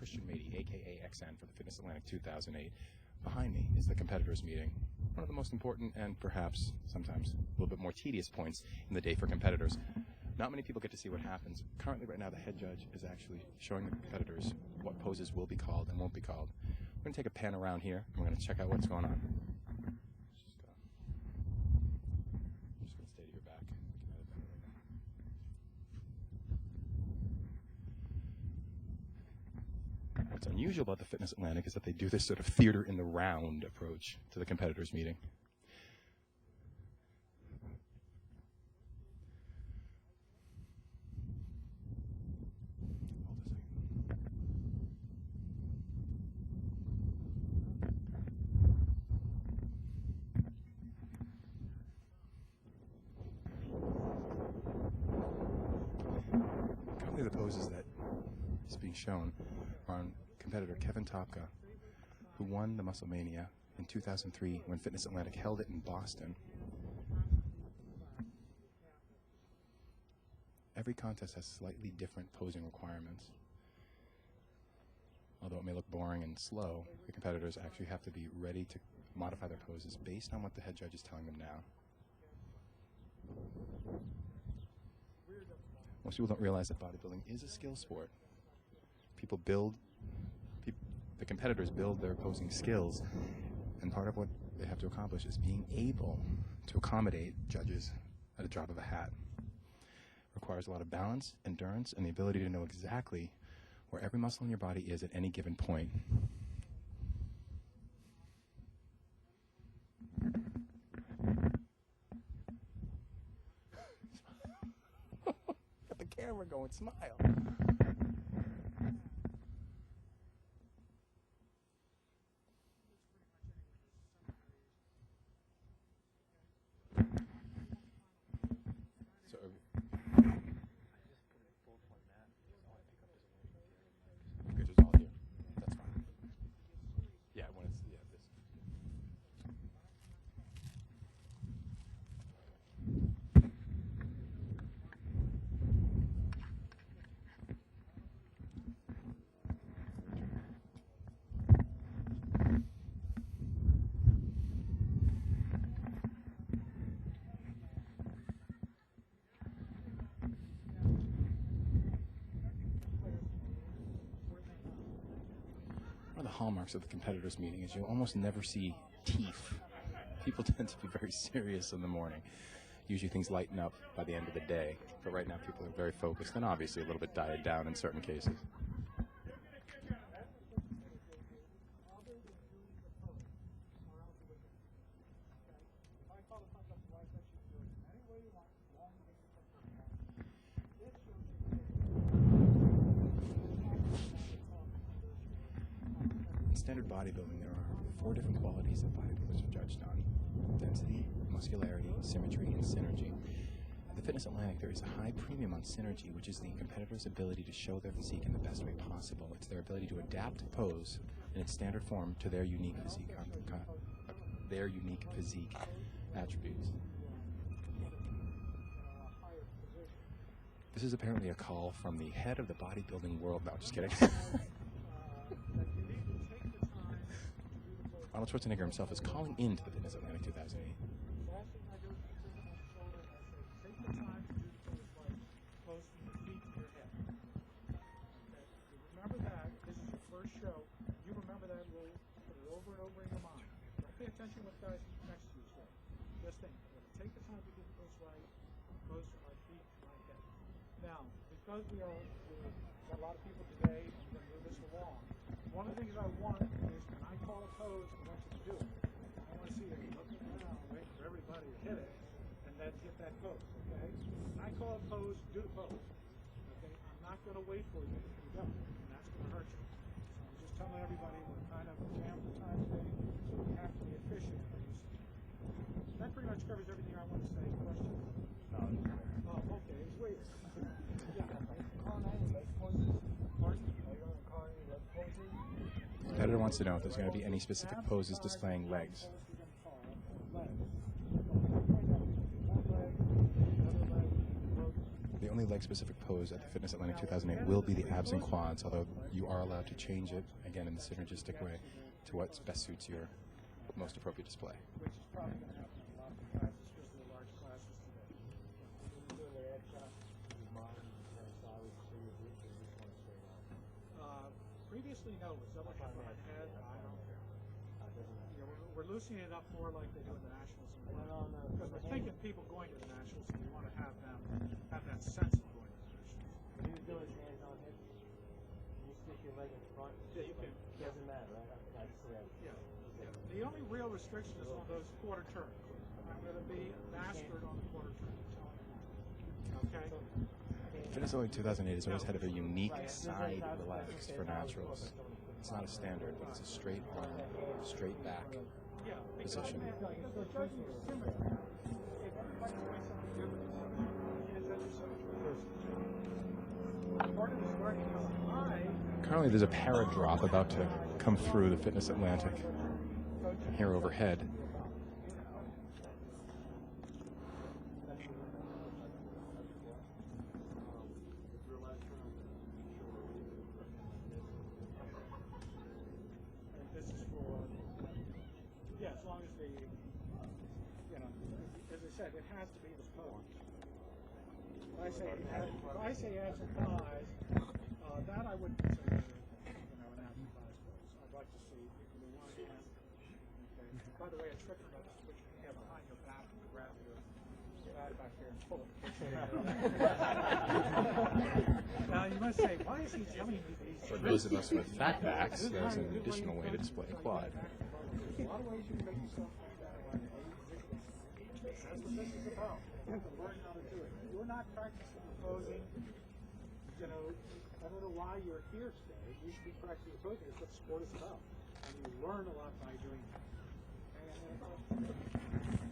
Musclemania, aka XN, for the Fitness Atlantic 2008. Behind me is the competitors meeting, one of the most important and perhaps sometimes a little bit more tedious points in the day for competitors. Not many people get to see what happens. Currently, right now, the head judge is actually showing the competitors what poses will be called and won't be called. We're going to take a pan around here, and we're going to check out what's going on. I'm just going to stay to your back. What's unusual about the Fitness Atlantic is that they do this sort of theater in the round approach to the competitors meeting. Currently the poses that is being shown are on competitor Kevin Tokpa, who won the Musclemania in 2003 when Fitness Atlantic held it in Boston. Every contest has slightly different posing requirements. Although it may look boring and slow, the competitors actually have to be ready to modify their poses based on what the head judge is telling them now. Most people don't realize that bodybuilding is a skill sport. The competitors build their posing skills, and part of what they have to accomplish is being able to accommodate judges at a drop of a hat. It requires a lot of balance, endurance, and the ability to know exactly where every muscle in your body is at any given point. Got the camera going, smile. One of the hallmarks of the competitors meeting is you'll almost never see teeth. People tend to be very serious in the morning. Usually things lighten up by the end of the day, but right now people are very focused and obviously a little bit dialed down in certain cases. In standard bodybuilding, there are 4 different qualities that bodybuilders are judged on: density, muscularity, symmetry, and synergy. At the Fitness Atlantic, there is a high premium on synergy, which is the competitor's ability to show their physique in the best way possible. It's their ability to adapt pose in its standard form to their unique physique attributes. This is apparently a call from the head of the bodybuilding world. No, just kidding. Arnold Schwarzenegger himself is calling into the Fitness Atlantic 2008. Remember that. This is your first show. You remember that rule. Put it over and over in your mind. Don't pay attention to what guys next to you say. Just think. Take the time to get the pose right. Pose to my feet, to my head. Now, because we got a lot of people today, I'm going to move this along. One of the things I want is when I call a pose, I want you to do it. I want to see you looking around, waiting for everybody to hit it, and then hit that pose, okay? When I call a pose, do the pose, okay? I'm not going to wait for you if you don't, and that's going to hurt you. So I'm just telling everybody we're kind of jammed for time today, so we have to be efficient. That pretty much covers everything I want to say. Question? Oh, okay, it's weird. The competitor wants to know if there's going to be any specific poses displaying legs. The only only leg-specific pose at the Fitness Atlantic 2008 will be the abs and quads, although you are allowed to change it, again, in the synergistic way, to what best suits your most appropriate display. Which is probably going to happen in a lot of classes because of the large classes today. Previously, no, it was double top on head. I don't care. You know, we're loosening it up more like they do in the Nationals. Because we're thinking people going to the Nationals, and we want to have them have that sense of going to the Nationals. When you do his hands on hips, you stick your leg in front. Yeah, you can. Doesn't matter, right? Yeah. The only real restriction is on those quarter turns. I'm going to be mastered on the quarter turn. Okay? Fitness Atlantic 2008 has always had a very unique side relax for naturals. It's not a standard, but it's a straight arm, straight back position. Currently, there's a para drop about to come through the Fitness Atlantic here overhead. It has to be the pose. If I say abs and thighs, that I wouldn't consider, an abs and thighs pose. I'd like to see the one hand. Okay. By the way, a trick for notice, which you have behind your back and grab your guy back here and pull it. Now you must say, why is he telling me these? For those of us with fat backs, there's an additional way to display a quad. There's a lot of ways you can make yourself like that. That's what this is about. You have to learn how to do it. You're not practicing posing. I don't know why you're here today. You should be practicing posing. It's what sport is about. And you learn a lot by doing that.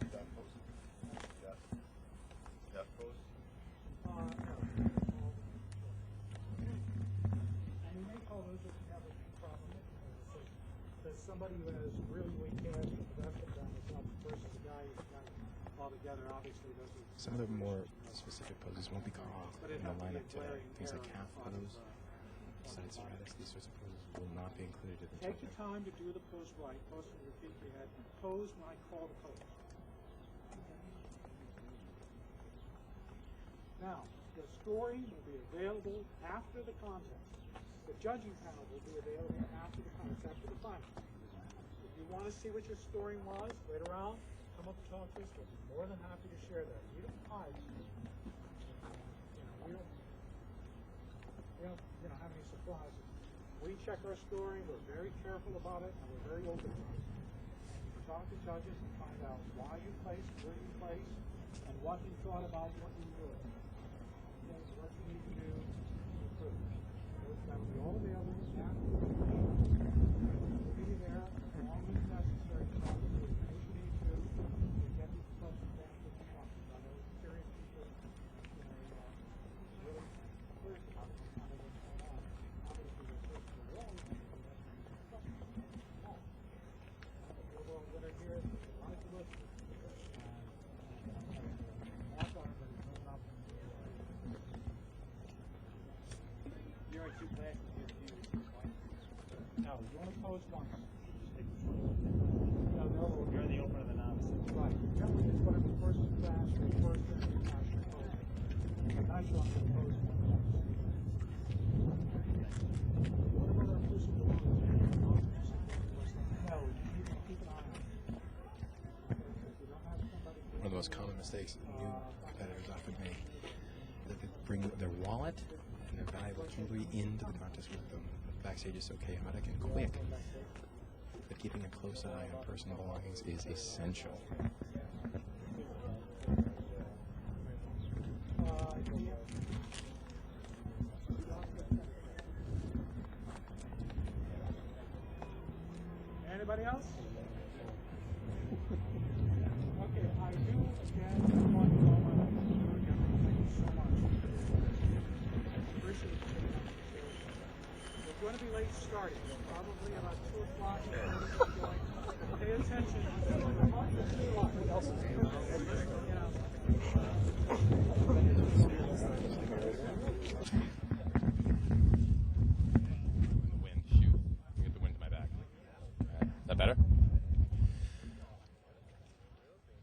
Death pose? Death pose? No. And we may call those if you have a problem. There's somebody who has really weak head, and the rest of them is not versus a guy who's got it all together. Obviously, those are Some of the more specific poses won't be called in the lineup today. Things like calf pose, side serratus, these sorts of poses will not be included in the take the toolkit. time to do the pose right, pose from your feet to your head, and pose when I call the pose. Now, the scoring will be available after the contest. The judging panel will be available after the contest, after the final. If you want to see what your scoring was, wait around, come up and talk to us. We'll be more than happy to share that. We don't hide. We don't have any surprises. We check our scoring. We're very careful about it, and we're very open to it. We talk to judges and find out why you placed, where you placed, and what you thought about what you did. What you need to do to improve. That will be all available after the we'll be there as long as necessary to talk to you as many as you need to get these questions answered if you want. I know experienced people really curious about what's going on. Obviously, they're searching for their own we're going to hear it. A lot to listen. That's our You're in two classes. No, you want to pose once. No, You're the opener and the novice. right. Generally, it's whatever first class or first international pose. I'm not sure I'm going to pose once. What about our person below? No, you need to keep an eye on it. If you don't have somebody One of the most common mistakes that new competitors often make is that they bring their wallet and their valuable jewelry into the contest with them. Backstage is so chaotic and quick that keeping a close eye on personal belongings is essential. Anybody else? Okay, I do again want to call my thank you so much. I appreciate it. going to be late starting. Probably about 2 o'clock. Pay attention. What else is Wind, shoot. You get the wind to my back. Is that better?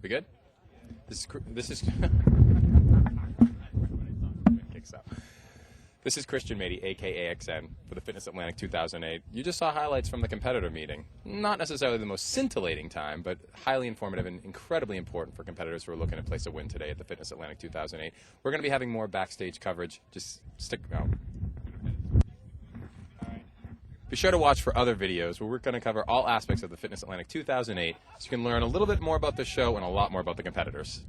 We good? This is kicks up. This is Christian Mady, aka XN, for the Fitness Atlantic 2008. You just saw highlights from the competitor meeting. Not necessarily the most scintillating time, but highly informative and incredibly important for competitors who are looking to place a win today at the Fitness Atlantic 2008. We're going to be having more backstage coverage. Just stick around. Be sure to watch for other videos where we're going to cover all aspects of the Fitness Atlantic 2008 so you can learn a little bit more about the show and a lot more about the competitors.